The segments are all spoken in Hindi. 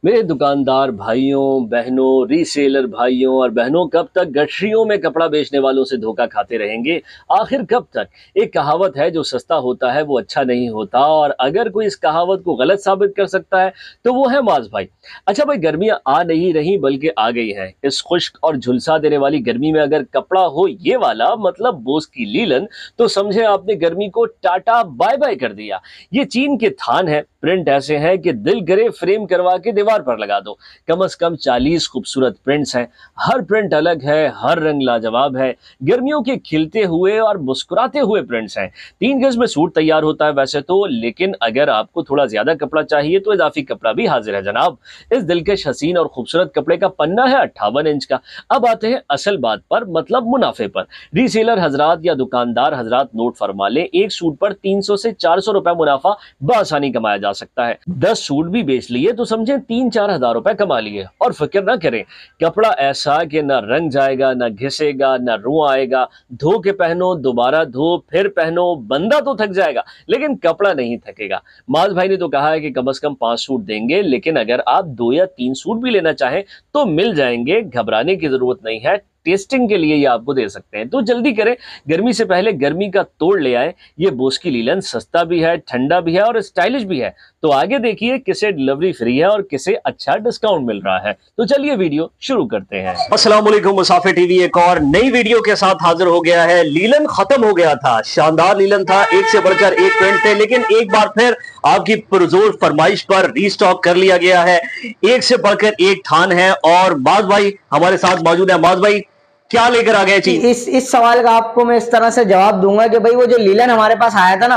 मेरे दुकानदार भाइयों बहनों, रीसेलर भाइयों और बहनों, कब तक गठरियों में कपड़ा बेचने वालों से धोखा खाते रहेंगे? आखिर कब तक? एक कहावत है, जो सस्ता होता है वो अच्छा नहीं होता, और अगर कोई इस कहावत को गलत साबित कर सकता है तो वो है माज भाई। अच्छा भाई, गर्मियां आ नहीं रही बल्कि आ गई हैं। इस खुश्क और झुलसा देने वाली गर्मी में अगर कपड़ा हो ये वाला, मतलब बोस की लीलन, तो समझे आपने गर्मी को टाटा बाय बाय कर दिया। ये चीन के थान है, प्रिंट ऐसे हैं कि दिल करे फ्रेम करवा के दीवार पर लगा दो। कम से कम 40 खूबसूरत प्रिंट्स हैं। हर प्रिंट अलग है, हर रंग लाजवाब है। गर्मियों के खिलते हुए और मुस्कुराते हुए प्रिंट्स हैं। 3 गज में सूट तैयार होता है वैसे तो, लेकिन अगर आपको थोड़ा ज्यादा कपड़ा चाहिए तो इजाफी कपड़ा भी हाजिर है जनाब। इस दिलकश, हसीन और खूबसूरत कपड़े का पन्ना है 58 इंच का। अब आते हैं असल बात पर, मतलब मुनाफे पर। रीसेलर हजरात या दुकानदार हजरात नोट फरमा ले, एक सूट पर 300 से 400 रुपए मुनाफा बआसानी कमाया जा सकता है। 10 सूट भी बेच लिए तो समझे 3-4 हजार रुपए कमा लिए। और फिक्र ना करें, कपड़ा ऐसा कि ना रंग जाएगा, ना घिसेगा, ना रुआ आएगा। धो के पहनो, दोबारा धो, फिर पहनो। बंदा तो थक जाएगा लेकिन कपड़ा नहीं थकेगा। माज भाई ने तो कहा है कि कम से कम 5 सूट देंगे, लेकिन अगर आप 2 या 3 सूट भी लेना चाहें तो मिल जाएंगे। घबराने की जरूरत नहीं है, टेस्टिंग के लिए ये आपको दे सकते हैं। तो जल्दी करें, गर्मी से पहले गर्मी का तोड़ ले आए। ये बोस की लीलन सस्ता भी है, ठंडा भी है और स्टाइलिश भी है। तो आगे देखिए किसे डिलीवरी फ्री है और किसे अच्छा डिस्काउंट मिल रहा है। तो चलिए वीडियो शुरू करते हैं। अस्सलाम वालेकुम, मुसाफिर टीवी एक और नई वीडियो के साथ हाजिर हो गया है। लीलन खत्म हो गया था, शानदार लीलन था, एक से बढ़कर एक प्रिंट थे, लेकिन एक बार फिर आपकी पुरजोर फरमाइश पर रीस्टॉक कर लिया गया है। एक से बढ़कर एक थान है और माज भाई हमारे साथ मौजूद है। माज भाई, क्या लेकर आ गए चीज? इस सवाल का आपको मैं इस तरह से जवाब दूंगा कि भाई वो जो लीलन हमारे पास आया था ना,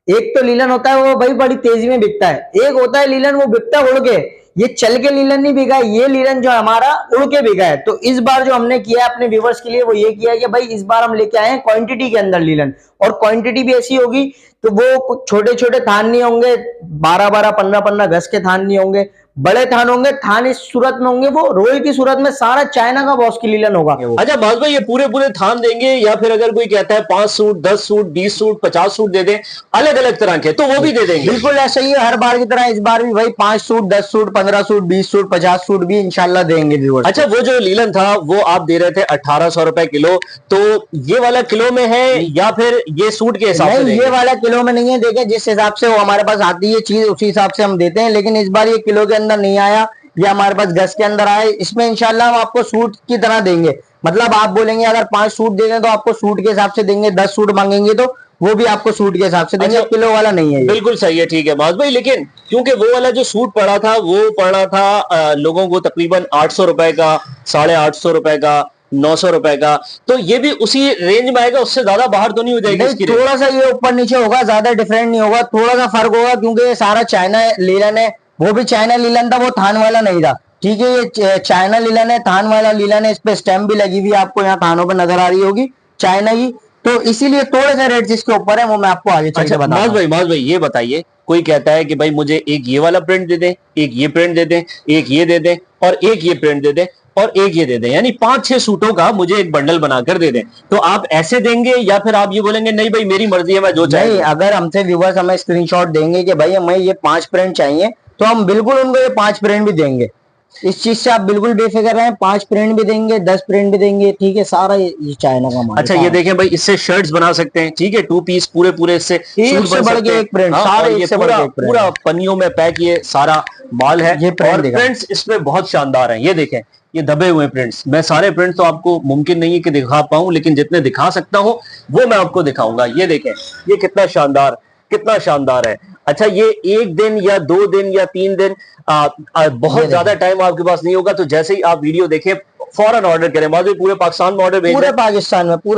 एक तो लीलन होता है वो भाई बड़ी तेजी में बिकता है, एक होता है लीलन वो बिकता है उड़ के। ये चल के लीलन नहीं बिका है, ये लीलन जो हमारा उड़ के बिका है। तो इस बार जो हमने किया है अपने व्यूवर्स के लिए वो ये किया है कि भाई इस बार हम लेके आए हैं क्वांटिटी के अंदर लीलन, और क्वांटिटी भी ऐसी होगी तो वो छोटे छोटे थान नहीं होंगे, 12-12 15-15 गज के थान नहीं होंगे, बड़े थान होंगे। थान इस सूरत में होंगे, वो रोल की सूरत में, सारा चाइना का बॉस की लीलन होगा। अच्छा माज भाई, ये पूरे पूरे थान देंगे या फिर अगर कोई कहता है 5 सूट, 10 सूट, 20 सूट, 50 सूट दे दें अलग अलग तरह के, तो वो भी दे देंगे? बिल्कुल ऐसा ही है, हर बार की तरह इस बार भी भाई 5 suit, 10 suit, 15 suit, 20 suit, 50 suit भी इंशाल्लाह देंगे व्यूअर्स। अच्छा, वो जो लीलन था वो आप दे रहे थे 1800 रुपए किलो, तो ये वाला किलो में है या फिर ये सूट के हिसाब से? ये वाला किलो में नहीं है, देखिए जिस हिसाब से वो हमारे पास आती है चीज उसी हिसाब से हम देते हैं, लेकिन इस बार ये किलो के अंदर नहीं आया, ये हमारे पास गज के अंदर आए। इसमें इंशाल्लाह हम आपको सूट की तरह देंगे, मतलब आप बोलेंगे अगर 5 सूट दे दें तो आपको सूट के हिसाब से देंगे, 10 सूट मांगेंगे तो वो भी आपको सूट के हिसाब से देंगे। अच्छा, किलो वाला नहीं है। बिल्कुल सही है, ठीक है माज भाई। लेकिन क्योंकि वो वाला जो सूट पड़ा था वो पड़ा था लोगों को तकरीबन 800 रुपए का, 850 रुपए का, 900 रुपए का, तो ये भी उसी रेंज में आएगा, उससे ज्यादा बाहर तो नहीं हो जाएगी? नहीं, थोड़ा सा ये ऊपर नीचे होगा, ज्यादा डिफरेंट नहीं होगा, थोड़ा सा फर्क होगा, क्योंकि ये सारा चाइना लीलन है। वो भी चाइना लीलन था, वो थान वाला नहीं था, ठीक है। ये चाइना लीलन है, थान वाला लीलन है। इस पे स्टैम्प भी लगी हुई आपको यहाँ थानों पे नजर आ रही होगी, चाइना की। तो इसीलिए थोड़े से रेट जिसके ऊपर है वो मैं आपको आगे चल के बताऊंगा। माज भाई ये बताइए, कोई कहता है कि भाई मुझे एक ये वाला प्रिंट दे दें, एक ये प्रिंट दे दें, एक ये दे दें और एक ये प्रिंट दे दें और एक ये दे दें, यानी 5-6 सूटों का मुझे एक बंडल बनाकर दे दें, तो आप ऐसे देंगे या फिर आप ये बोलेंगे नहीं भाई मेरी मर्जी है, मैं जो चाहे? अगर हमसे व्यूवर्स हमें स्क्रीनशॉट देंगे कि भाई हमें ये 5 प्रिंट चाहिए, तो हम बिल्कुल उनको ये 5 प्रिंट भी देंगे। इस चीज से आप बिल्कुल बेफिक्र रहें, 5 प्रिंट भी देंगे, 10 प्रिंट भी देंगे, ठीक है। सारा ये चाइना का माल। अच्छा, ये देखें भाई, इससे शर्ट्स बना सकते हैं, ठीक है, 2 पीस पूरे पूरे इससे सूट बन सकते हैं, एक प्रिंट सारे ये पूरा पन्नियों में पैक ये सारा माल है। ये और प्रिंट्स इसमें बहुत शानदार हैं। ये देखें, ये दबे हुए प्रिंट्स। मैं सारे प्रिंट तो आपको मुमकिन नहीं है कि दिखा पाऊं, लेकिन जितने दिखा सकता हूं वो मैं आपको दिखाऊंगा। ये देखें, ये कितना शानदार है। अच्छा, ये 1 दिन या 2 दिन या 3 दिन बहुत ज्यादा टाइम आपके पास नहीं होगा, तो जैसे ही आप वीडियो देखें फौरन ऑर्डर करें। माधुरी, पूरे पाकिस्तान में ऑर्डर भेजें? पूरे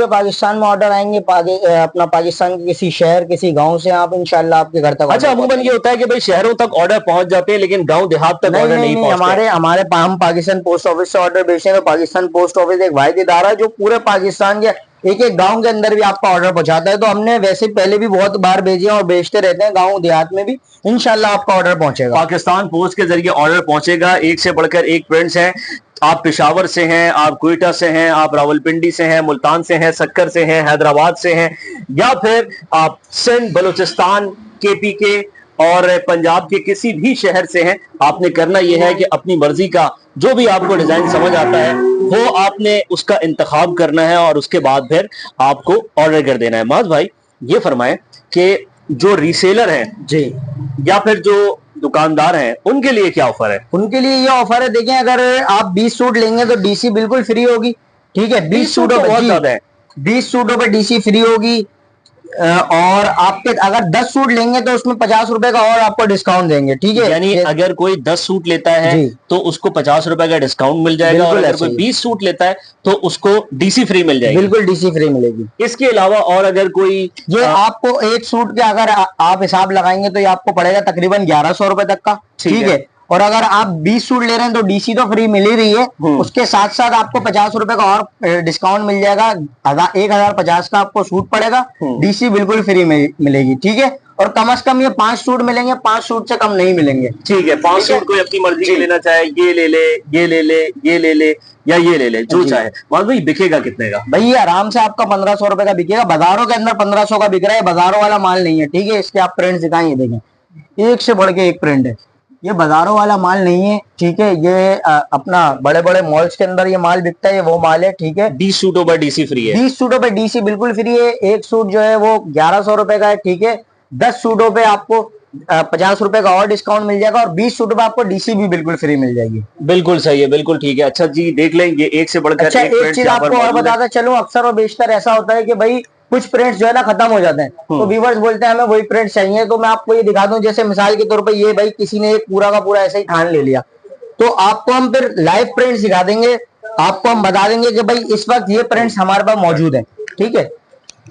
पाकिस्तान में ऑर्डर आएंगे। अपना पाकिस्तान के किसी शहर, किसी गांव से आप इंशाल्लाह आपके घर तक। अच्छा, अमूमन ये होता है कि भाई शहरों तक ऑर्डर पहुंच जाते हैं लेकिन गांव देहात तक ऑर्डर नहीं पहुंचते। हम पाकिस्तान पोस्ट ऑफिस से ऑर्डर भेजते हैं, तो पाकिस्तान पोस्ट ऑफिस एक वाहिद इदारा है जो पूरे पाकिस्तान के एक एक गांव के अंदर भी आपका ऑर्डर पहुंचाता है। तो हमने वैसे पहले भी बहुत बार भेजे और भेजते रहते हैं, गांव देहात में भी इंशाल्लाह आपका ऑर्डर पहुंचेगा। पाकिस्तान पोस्ट के जरिए ऑर्डर पहुंचेगा। एक से बढ़कर एक प्रिंट्स हैं। आप पेशावर से हैं, आप क्वेटा से हैं, आप रावलपिंडी से हैं, मुल्तान से हैं, सक्कर से हैं, हैदराबाद से हैं, या फिर आप सिंध, बलूचिस्तान, KPK, और पंजाब के किसी भी शहर से हैं, आपने करना यह है कि अपनी मर्जी का जो भी आपको डिजाइन समझ आता है वो आपने उसका इंतखाब करना है और उसके बाद फिर आपको ऑर्डर कर देना है। माज भाई ये फरमाएं कि जो रीसेलर हैं जी, या फिर जो दुकानदार हैं उनके लिए क्या ऑफर है? उनके लिए ये ऑफर है, देखें अगर आप 20 सूट लेंगे तो डीसी बिल्कुल फ्री होगी, ठीक है। 20 सूटों तो बहुत पर ज्यादा है। 20 सूटों पर डीसी फ्री होगी। और आपके अगर 10 सूट लेंगे तो उसमें 50 रुपए का और आपको डिस्काउंट देंगे, ठीक है। यानी अगर कोई 10 सूट लेता है जी। तो उसको 50 रुपए का डिस्काउंट मिल जाएगा, और बिल्कुल अगर ऐसे कोई ही। 20 सूट लेता है तो उसको डीसी फ्री मिल जाएगी। बिल्कुल डीसी फ्री मिलेगी। इसके अलावा और अगर कोई ये आपको एक सूट के अगर आप हिसाब लगाएंगे तो ये आपको पड़ेगा तकरीबन 1100 रुपए तक का, ठीक ठीक है। है। और अगर आप 20 सूट ले रहे हैं तो डीसी तो फ्री मिल ही रही है, उसके साथ साथ आपको 50 रुपए का और डिस्काउंट मिल जाएगा। 1050 का आपको सूट पड़ेगा, डीसी बिल्कुल फ्री मिलेगी, ठीक है। और कम से कम ये 5 सूट मिलेंगे, 5 सूट से कम नहीं मिलेंगे, ठीक है। 5 सूट कोई अपनी मर्जी के लेना चाहे, ये ले ले, ये ले ले, ये ले ले, या ये ले ले, जो चाहे। मान भाई बिकेगा कितने का? भाई ये आराम से आपका 1500 रुपए का बिकेगा। बाजारों के अंदर 1500 का बिक रहा है, बाजारों वाला माल नहीं है, ठीक है। इसके आप प्रिंट दिखाएं, देखें एक से बढ़ के एक प्रिंट है, ये बाजारों वाला माल नहीं है, ठीक है। ये अपना बड़े बड़े मॉल्स के अंदर ये माल बिकता है, ये वो माल है, ठीक है। 20 सूटों पर डीसी फ्री है। 20 सूटों पे डीसी बिल्कुल फ्री है। एक सूट जो है वो 1100 रुपए का है, ठीक है। 10 सूटों पे आपको 50 रुपए का और डिस्काउंट मिल जाएगा, और 20 सूटों पे आपको डीसी भी बिल्कुल फ्री मिल जाएगी। बिल्कुल सही है, बिल्कुल ठीक है। अच्छा जी, देख लें, ये एक से बढ़कर अच्छा, एक एक प्रिंट चीज यहाँ पर आपको और मौजूद है। बताता चलो, अक्सर और बेशतर ऐसा होता है कि भाई कुछ प्रिंट्स जो है ना खत्म हो जाते हैं, तो व्यूअर्स बोलते हैं हमें वही प्रिंट चाहिए। तो मैं आपको ये दिखा दूं, जैसे मिसाल के तौर पे ये भाई किसी ने एक पूरा का पूरा ऐसे ही थान ले लिया, तो आपको हम फिर लाइव प्रिंट्स दिखा देंगे। आपको हम बता देंगे कि भाई इस वक्त ये प्रिंट्स हमारे पास मौजूद है, ठीक है।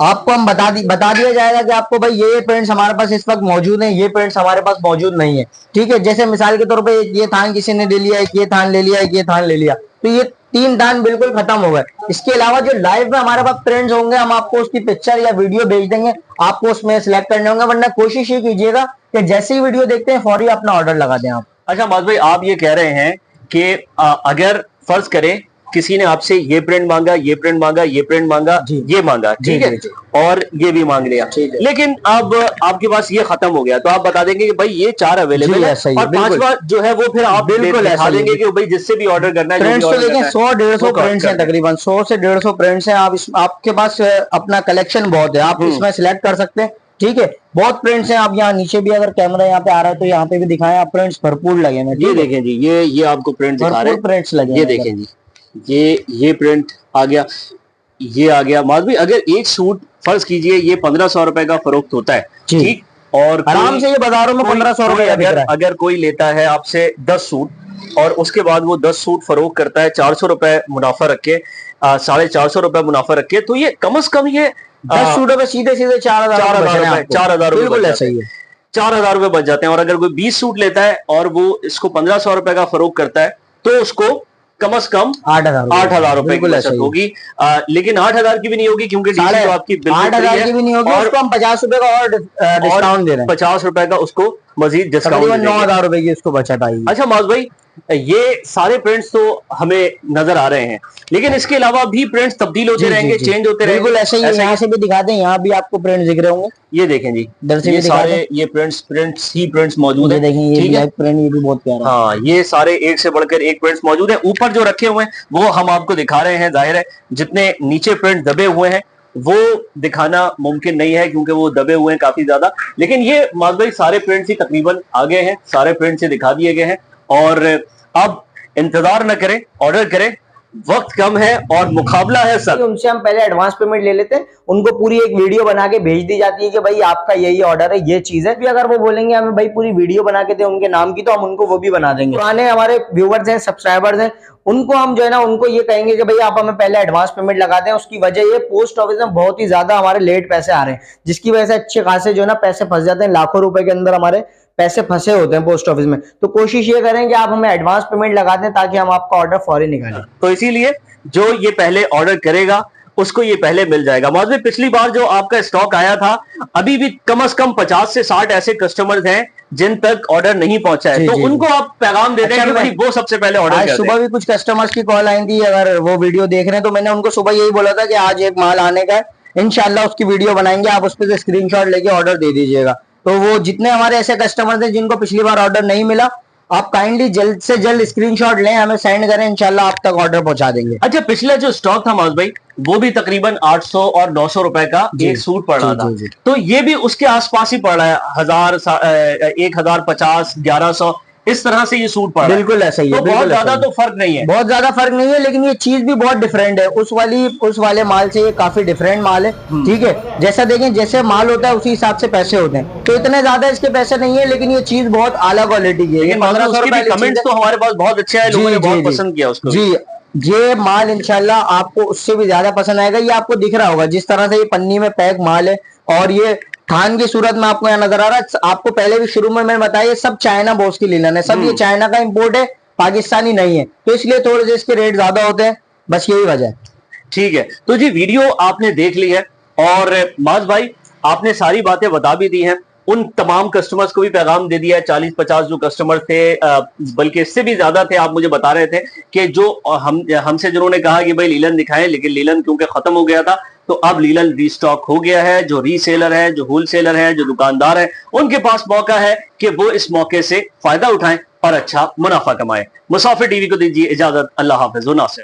आपको हम बता दिया जाएगा कि आपको भाई ये प्रिंट्स हमारे पास इस वक्त मौजूद हैं, ये प्रिंट्स हमारे पास मौजूद नहीं है, ठीक है। जैसे मिसाल के तौर पे ये थान किसी ने ले लिया, एक ये थान ले लिया, एक ये थान ले लिया, तो ये 3 थान बिल्कुल खत्म हो गए। इसके अलावा जो लाइव में हमारे पास प्रिंट्स होंगे, हम आपको उसकी पिक्चर या वीडियो भेज देंगे, आपको उसमें सिलेक्ट करने होंगे। वरना कोशिश ये कीजिएगा कि जैसे ही वीडियो देखते हैं फौरी अपना ऑर्डर लगा दें आप। अच्छा माज भाई, आप ये कह रहे हैं कि अगर फर्ज करें किसी ने आपसे ये प्रिंट मांगा, ये प्रिंट मांगा, ये प्रिंट मांगा, ये मांगा, ठीक है, और ये भी मांग लिया, लेकिन अब आपके पास ये खत्म हो गया, तो आप बता देंगे कि भाई ये 4 अवेलेबल है, और 5वां जो है वो फिर आप बिल्कुल दिखा देंगे कि भाई जिससे भी ऑर्डर करना है, प्रिंट्स तो देखें 100-150 प्रिंट्स हैं, तकरीबन 100 से 150 प्रिंट्स हैं। आप आपके पास अपना कलेक्शन बहुत है, आप इसमें सिलेक्ट कर सकते हैं, ठीक है। बहुत प्रिंट्स हैं। आप यहाँ नीचे भी अगर कैमरा यहाँ पे आ रहा है तो यहाँ पे भी दिखाएं, आप प्रिंट्स भरपूर लगे हैं। ये देखें जी, ये आपको प्रिंट दिखा रहे हैं, प्रिंट्स लगे, ये देखें जी, ये प्रिंट आ गया, ये आ गया। माज भाई अगर एक सूट फर्ज कीजिए ये 1500 रुपए का फरोख्त होता है, ठीक, और आराम से ये बाजारों में 1500 रुपए का बिक रहा है। अगर कोई लेता है आपसे 10 सूट और उसके बाद वो 10 सूट फरोख्त करता है 400 रुपए मुनाफा रख के, 450 रुपए मुनाफा रख के, तो ये कम से कम ये 10 सूटों पे सीधे 4,000 रुपए, 4,000 बिल्कुल ऐसा ही है, 4,000 रुपए बच जाते हैं। और अगर कोई 20 सूट लेता है और वो इसको 1500 रुपए का फरोख्त करता है तो उसको कम से कम 8,000 रुपए की बचत होगी। लेकिन 8,000 की भी नहीं होगी, क्योंकि डीसी तो आपकी 8,000 की भी नहीं होगी, और उसको हम 50 रुपए का और डिस्काउंट दे रहे हैं, 50 रुपए का उसको मजीद डिस्काउंट, 9,000 रुपए की उसको बचत आएगी। अच्छा माज भाई, ये सारे प्रिंट्स तो हमें नजर आ रहे हैं, लेकिन इसके अलावा भी प्रिंट्स तब्दील होते रहेंगे, चेंज होते रहेंगे, बिल्कुल ऐसे ही। यहाँ से भी दिखा दें, यहाँ भी आपको प्रिंट दिख रहे होंगे, ये देखें जी, ये सारे ये प्रिंट्स मौजूद है, देखें ये ब्लैक प्रिंट, ये भी बहुत प्यारा। हाँ, ये सारे एक से बढ़कर एक प्रिंट्स मौजूद है। ऊपर जो रखे हुए हैं वो हम आपको दिखा रहे हैं, जाहिर है जितने नीचे प्रिंट दबे हुए हैं वो दिखाना मुमकिन नहीं है क्योंकि वो दबे हुए हैं काफी ज्यादा, लेकिन ये माज भाई सारे प्रिंट्स ही तकरीबन आ गए हैं, सारे प्रिंट्स से दिखा दिए गए हैं। और अब इंतजार न करें, ऑर्डर करें, वक्त कम है और मुकाबला है सर। उनसे हम पहले एडवांस पेमेंट ले लेते हैं, उनको पूरी एक वीडियो बना के भेज दी जाती है कि भाई आपका यही ऑर्डर है, ये चीज है। भी अगर वो बोलेंगे हमें भाई पूरी वीडियो बना के दे उनके नाम की, तो हम उनको वो भी बना देंगे। पुराने हमारे व्यूवर्स हैं, सब्सक्राइबर्स हैं, उनको हम जो है ना उनको ये कहेंगे कि भाई आप हमें पहले एडवांस पेमेंट लगा दें। उसकी वजह ये पोस्ट ऑफिस में बहुत ही ज्यादा हमारे लेट पैसे आ रहे हैं, जिसकी वजह से अच्छे खासे जो है ना पैसे फंस जाते हैं, लाखों रुपए के अंदर हमारे पैसे फंसे होते हैं पोस्ट ऑफिस में। तो कोशिश ये करें कि आप हमें एडवांस पेमेंट लगा दें ताकि हम आपका ऑर्डर फौरी निकालें। तो इसीलिए जो ये पहले ऑर्डर करेगा उसको ये पहले मिल जाएगा। मौजूद पिछली बार जो आपका स्टॉक आया था, अभी भी कम से कम 50 से 60 ऐसे कस्टमर्स हैं जिन तक ऑर्डर नहीं पहुंचा है, तो उनको आप पैगाम दे दें कि भाई वो सबसे पहले ऑर्डर कर दें। सुबह भी कुछ कस्टमर्स की कॉल आई थी, अगर वो वीडियो देख रहे हैं, तो मैंने उनको सुबह यही बोला था कि आज एक माल आने का है, इंशाल्लाह उसकी वीडियो बनाएंगे, आप उस पर स्क्रीनशॉट लेके ऑर्डर दे दीजिएगा। तो वो जितने हमारे ऐसे कस्टमर थे जिनको पिछली बार ऑर्डर नहीं मिला, आप काइंडली जल्द से जल्द स्क्रीनशॉट लें, हमें सेंड करें, इंशाल्लाह आप तक ऑर्डर पहुंचा देंगे। अच्छा, पिछला जो स्टॉक था माउस भाई, वो भी तकरीबन 800 और 900 रुपए का जी, एक सूट पड़ रहा जी, था। जी, जी। तो ये भी उसके आसपास ही पड़ रहा है, 1050, 1100 इस तरह से ये सूट पड़ रहा है। बिल्कुल ऐसा ही है, तो बहुत बिल्कुल ऐसा ज्यादा ही है। तो फर्क नहीं है। बहुत ज्यादा फर्क नहीं है, लेकिन ये चीज भी बहुत डिफरेंट है उस वाले माल से। ये काफी डिफरेंट माल है, ठीक है। जैसा देखें, जैसे माल होता है उसी हिसाब से पैसे होते हैं, तो इतने ज्यादा इसके पैसे नहीं है, लेकिन ये चीज बहुत आला क्वालिटी की है। ये लेकिन मतलब 1500 उसके भी रुपए कमेंट्स तो हमारे पास बहुत अच्छे आए, लोगों ने बहुत पसंद किया उसको। जी, ये माल इंशाल्लाह आपको उससे भी ज्यादा पसंद आएगा। ये आपको दिख रहा होगा जिस तरह से ये पन्नी में पैक माल है, और ये थान की सूरत में आपको यहाँ नजर आ रहा है। आपको पहले भी शुरू में मैंने बताया, ये सब चाइना बोस की लीलन है, सब ये चाइना का इंपोर्ट है, पाकिस्तानी नहीं है, तो इसलिए थोड़े से इसके रेट ज्यादा होते हैं, बस यही वजह है। ठीक है, तो जी वीडियो आपने देख ली है, और माज भाई आपने सारी बातें बता भी दी हैं। उन तमाम कस्टमर्स को भी पैगाम दे दिया है। 40-50 जो कस्टमर थे, बल्कि इससे भी ज्यादा थे, आप मुझे बता रहे थे कि जो हमसे जिन्होंने कहा कि भाई लीलन दिखाएं, लेकिन लीलन क्योंकि खत्म हो गया था, तो अब लीलन रीस्टॉक हो गया है। जो रीसेलर है, जो होलसेलर है, जो दुकानदार है, उनके पास मौका है कि वो इस मौके से फायदा उठाएं और अच्छा मुनाफा कमाएं। मुसाफिर टीवी को दीजिए इजाजत। अल्लाह हाफिज। नासिर।